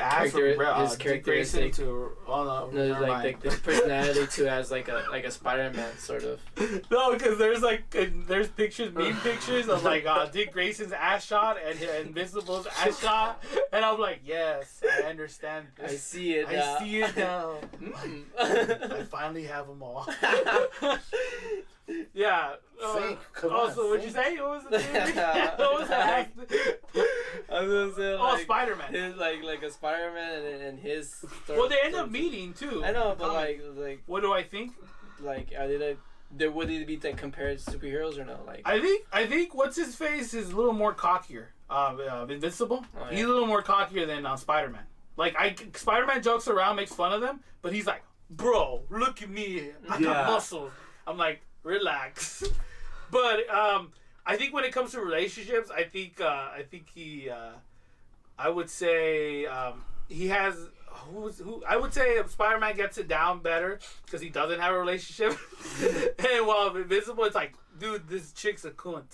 characteristic to like his personality to as like a Spider-Man sort of. No, because there's pictures, meme pictures of like Dick Grayson's ass shot and Invincible's ass shot, and I'm like, yes, I understand this. I see it now. I see it now. I finally have them all. Yeah. Come on, so what'd you say? What was the thing? What was that? I was gonna say, Oh, like, Spider-Man. His, like a Spider-Man and his story. Well, they end up meeting too. I know, but like, what do I think? like, are they would they be like compared to superheroes or no? Like, I think what's his face is a little more cockier. Invincible. Oh, yeah. He's a little more cockier than Spider-Man. Like Spider-Man jokes around, makes fun of them, but he's like, bro, look at me, I got muscles. I'm like, relax. But I think when it comes to relationships, I think he, I would say he has. Who I would say Spider-Man gets it down better because he doesn't have a relationship. And while Invincible, it's like, dude, this chick's a cunt.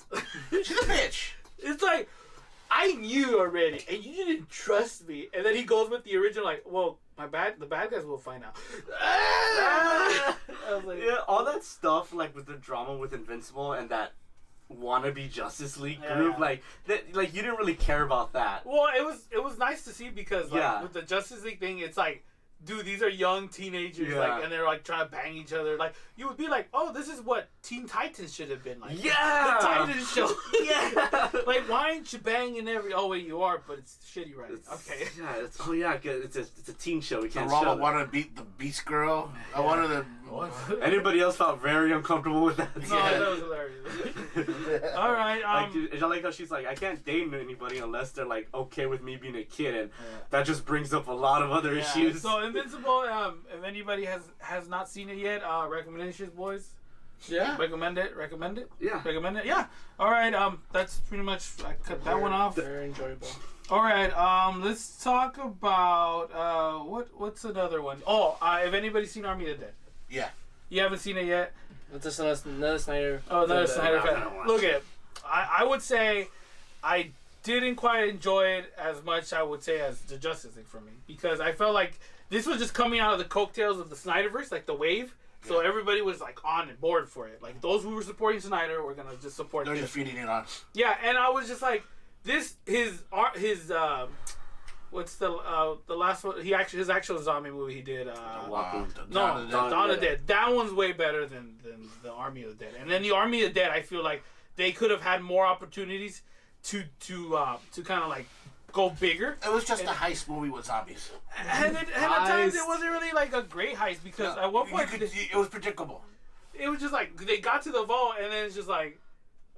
She's a bitch. It's like, I knew already, and you didn't trust me. And then he goes with the original, like, well, the bad guys will find out. I was like, Yeah, all that stuff, like with the drama with Invincible and that wannabe Justice League group, like you didn't really care about that. well, it was nice to see because like Yeah. with the Justice League thing, it's like, dude, these are young teenagers, Yeah. like, and they're like trying to bang each other. Like, you would be like, oh, this is what Teen Titans should have been like. Yeah, The Titans show. Yeah. Like, why aren't you banging every? Oh wait, you are, but it's shitty writing. Okay. Yeah, it's a teen show. We The can't Rama show wanted to beat the Beast Girl. I wanted to. that. Anybody else felt very uncomfortable with that? No, that was hilarious. All right. Like, I like how she's like, I can't date anybody unless they're like okay with me being a kid, and that just brings up a lot of other issues. So Invincible, if anybody has not seen it yet, recommendations, boys. Yeah. Recommend it. Recommend it. Yeah. Recommend it. Yeah. All right. That's pretty much. I cut that one off. very enjoyable. All right. Let's talk about what's another one? Oh, if anybody's seen Army of the Dead. Yeah. You haven't seen it yet. It's just another Snyder. Oh, another Snyder I'm fan. gonna watch Look at it. I would say I didn't quite enjoy it as much, I would say, as the Justice League for me. Because I felt like this was just coming out of the coattails of the Snyderverse, like the wave. So everybody was like on and board for it. Like those who were supporting Snyder were gonna just support They're this. just feeding it on. Yeah, and I was just like, this his what's the last one? His actual zombie movie he did. Walking. Dawn of the Dead. That one's way better than the Army of the Dead. And then the Army of the Dead, I feel like they could have had more opportunities to kind of like go bigger. It was just a heist movie with zombies. And at times it wasn't really like a great heist because at one point It was predictable. it was just like they got to the vault and then it's just like,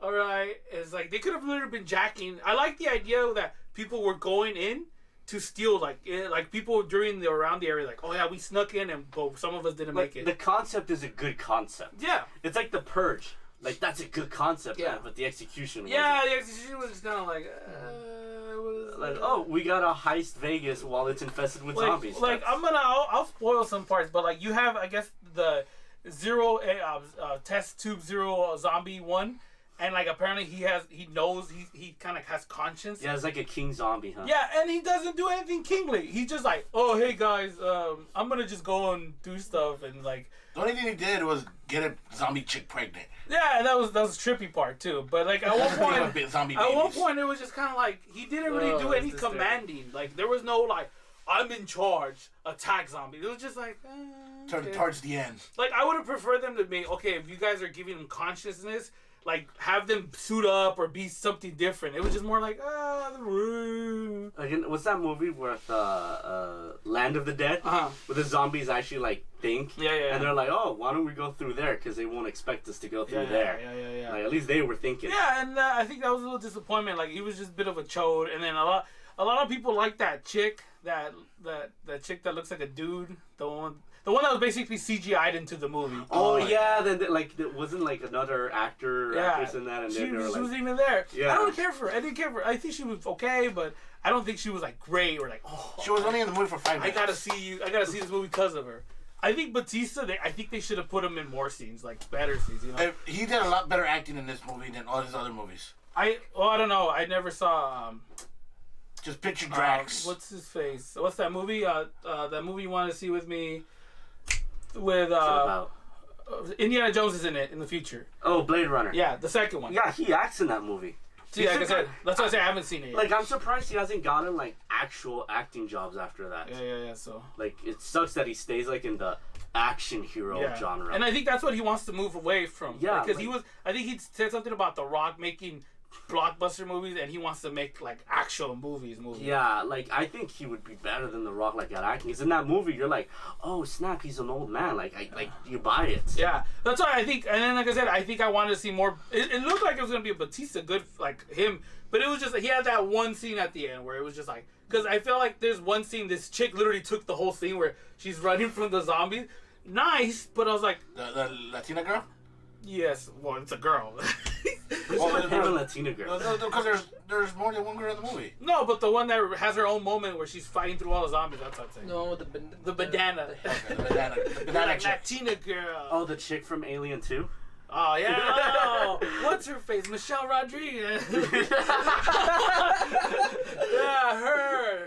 all right, it's like they could have literally been jacking. I like the idea that people were going in to steal, like people around the area, like, oh yeah, we snuck in and but some of us didn't make it. The concept is a good concept. Yeah. It's like The Purge. Like that's a good concept, Yeah. man, but the execution. Yeah, the execution was just kind of like, Like, oh, we gotta heist Vegas while it's infested with zombies. Like I'll spoil some parts, but like you have, I guess, the test tube zero zombie one, and like apparently he knows he kind of has conscience. Yeah, it's like a king zombie, huh? Yeah, and he doesn't do anything kingly. He's just like, oh hey guys, I'm gonna just go and do stuff and like. The only thing he did was get a zombie chick pregnant. Yeah, that was trippy part too. But like at one point, Zombie at one babies. point it was just kind of like he didn't really do any commanding. Like there was no like I'm in charge, attack zombies. It was just like okay. Towards the end. Like I would have preferred them to be okay if you guys are giving them consciousness. Like have them suit up or be something different. It was just more like Again, what's that movie with Land of the Dead? Uh-huh. Where the zombies actually like think. Yeah. And they're like, oh, why don't we go through there? Because they won't expect us to go through there. Yeah. Like, at least they were thinking. Yeah, and I think that was a little disappointment. Like he was just a bit of a chode, and then a lot of people like that chick, that chick that looks like a dude, the one that was basically CGI'd into the movie. Oh yeah, then like there wasn't like another actor or actress in that, and she then they were was like, even there. Yeah. I don't care for her. I didn't care for her. I think she was okay, but I don't think she was like great or like. Oh, She was only in the movie for 5 I minutes. gotta see you. I gotta see this movie because of her. I think Batista. I think they should have put him in more scenes, like better scenes. You know. He did a lot better acting in this movie than all his other movies. I don't know. I never saw. Just picture Drax. What's his face? What's that movie? That movie you want to see with me? With about? Indiana Jones is in it in the future. Oh, Blade Runner. Yeah, the second one. Yeah, he acts in that movie. See, like I said, that's why I say I haven't seen it yet. Like, I'm surprised he hasn't gotten like actual acting jobs after that. Yeah. So. Like, it sucks that he stays like in the action hero genre. And I think that's what he wants to move away from. Yeah, because I think he said something about The Rock making blockbuster movies, and he wants to make like actual movies. Yeah, like I think he would be better than The Rock like at acting. Because in that movie, you're like, oh snap, he's an old man. Like you buy it. Yeah, that's why I think. And then like I said, I think I wanted to see more. It looked like it was gonna be a Batista good like him, but it was just he had that one scene at the end where it was just like because I feel like there's one scene this chick literally took the whole scene where she's running from the zombies. Nice, but I was like the Latina girl. Yes, well, it's a girl. Well, a Latina girl. Because there's more than one girl in the movie. No, but the one that has her own moment where she's fighting through all the zombies. That's what I'm saying. No, the banana. Okay, the banana chick. Latina girl. Oh, the chick from Alien 2? Oh yeah. Oh, what's her face? Michelle Rodriguez. Yeah,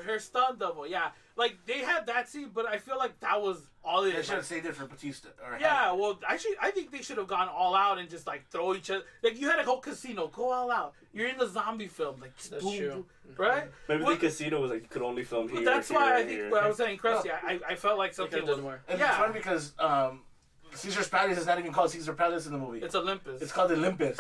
her stunt double. Yeah, like they had that scene, but I feel like that was all it They is. should have saved it for Batista. Yeah, well, actually, I think they should have gone all out and just like throw each other. Like you had a whole casino, go all out. You're in the zombie film, like That's boom, true. boom, right? Maybe Well, the casino was like you could only film here. that's here, why I and think here. what I was saying, Krusty. I felt like something could've done was more. And Yeah. it's funny because Caesar's Palace is not even called Caesar Palace in the movie. It's Olympus. It's called Olympus.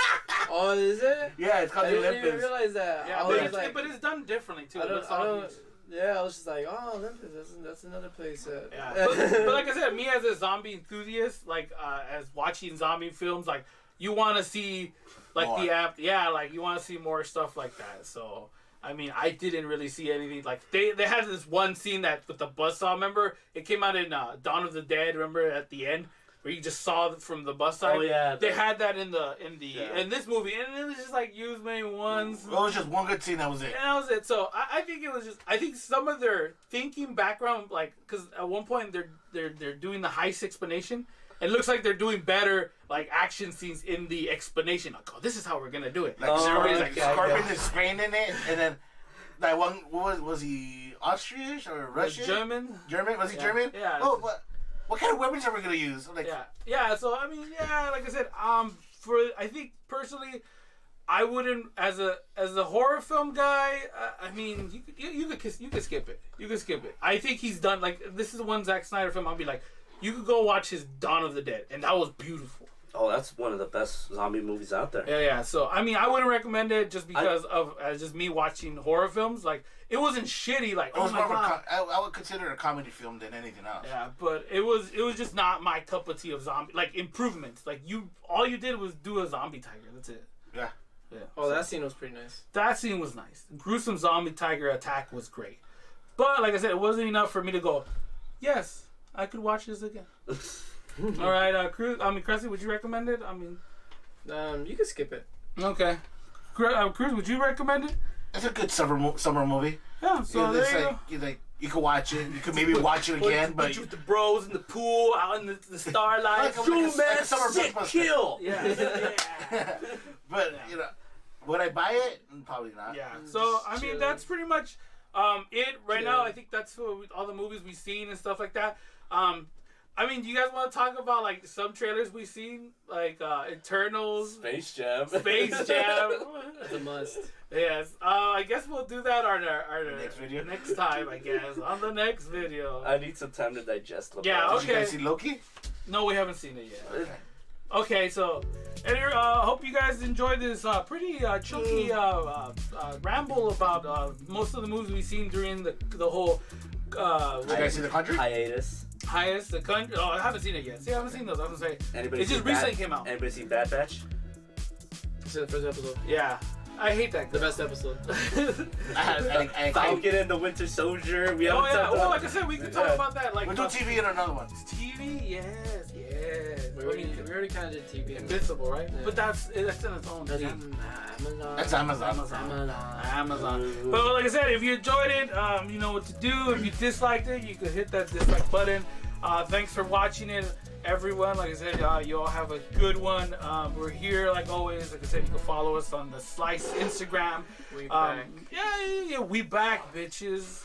Oh, is it? Yeah, it's called I the didn't even Olympus. realize that. Yeah, I but was it's, like, but it's done differently too. I It don't, looks I all don't, huge. yeah, I was just like, oh, Olympus, that's another place. Yeah, but like I said, me as a zombie enthusiast, like as watching zombie films, like you want to see like More. the app, yeah, like you want to see more stuff like that. So I mean, I didn't really see anything like they had this one scene that with the buzzsaw. Remember, it came out in Dawn of the Dead. Remember at the end where you just saw from the bus side. Oh yeah. They had that in Yeah. in this movie, and it was just like used maybe once. It was just one good scene. That was it. And that was it. So I think it was just. I think some of their thinking background, like, because at one point they're doing the heist explanation. It looks like they're doing better, like action scenes in the explanation. Like, oh, this is how we're gonna do it. Like Oh, everybody's like okay, Scorpion yeah. is spraying in it, and then that one was he Austrian or Russian? German. German? Was he Yeah. German? Yeah. Oh, what kind of weapons are we gonna use? I'm like, Yeah. So I mean, yeah, like I said, I think personally, I wouldn't as a horror film guy. I mean, you could skip it. You could skip it. I think he's done like this is the one Zack Snyder film. I'll be like, you could go watch his Dawn of the Dead, and that was beautiful. Oh, that's one of the best zombie movies out there. Yeah. So I mean, I wouldn't recommend it just because of just me watching horror films. Like it wasn't shitty. Like it was oh my more of god. I would consider it a comedy film than anything else. Yeah, but it was just not my cup of tea of zombie like improvements. Like all you did was do a zombie tiger. That's it. Yeah. Yeah. Oh, that scene was pretty nice. That scene was nice. The gruesome zombie tiger attack was great. But like I said, it wasn't enough for me to go, yes, I could watch this again. All right, Cressy, would you recommend it? I mean, You can skip it. okay. Cruz, would you recommend it? It's a good summer movie. Yeah, so there It's you go. you could watch it. You could maybe watch it again, but with the bros in the pool, out in the starlight. Like a summer Shit, blockbuster. kill. Yeah. But would I buy it? Probably not. Yeah. So I mean, that's pretty much it right now. I think that's all the movies we've seen and stuff like that. I mean, do you guys want to talk about like some trailers we've seen, like Eternals, Space Jam. Space Jam? That's a must. Yes. I guess we'll do that on our Next video? next time. I guess on the next video. I need some time to digest. Yeah, LeBron. Did you guys see Loki? No, we haven't seen it yet. Okay. Okay, so anyway, hope you guys enjoyed this pretty chunky ramble about most of the movies we've seen during the whole Did you guys see The Country? Hiatus. highest the country. Oh, I haven't seen it yet. See, I haven't seen those. I was gonna say Anybody it just seen Bad- recently came out. Anybody seen Bad Batch? This is the first episode. Yeah, I hate that. The Girl. best episode. I Falcon and the Winter Soldier. We Oh haven't yeah. talked Well, about. like I said, we can talk about that. Like We'll do TV in another one. TV. Yes, yes. We already kind of did TV. Invincible, right? Yeah. But that's in its own. That's thing. Amazon. That's Amazon. Amazon. But like I said, if you enjoyed it, you know what to do. If you disliked it, you could hit that dislike button. Thanks for watching it, everyone. Like I said, you all have a good one. We're here, like always. Like I said, you can follow us on the Slice Instagram. We back. Yeah, we back, bitches.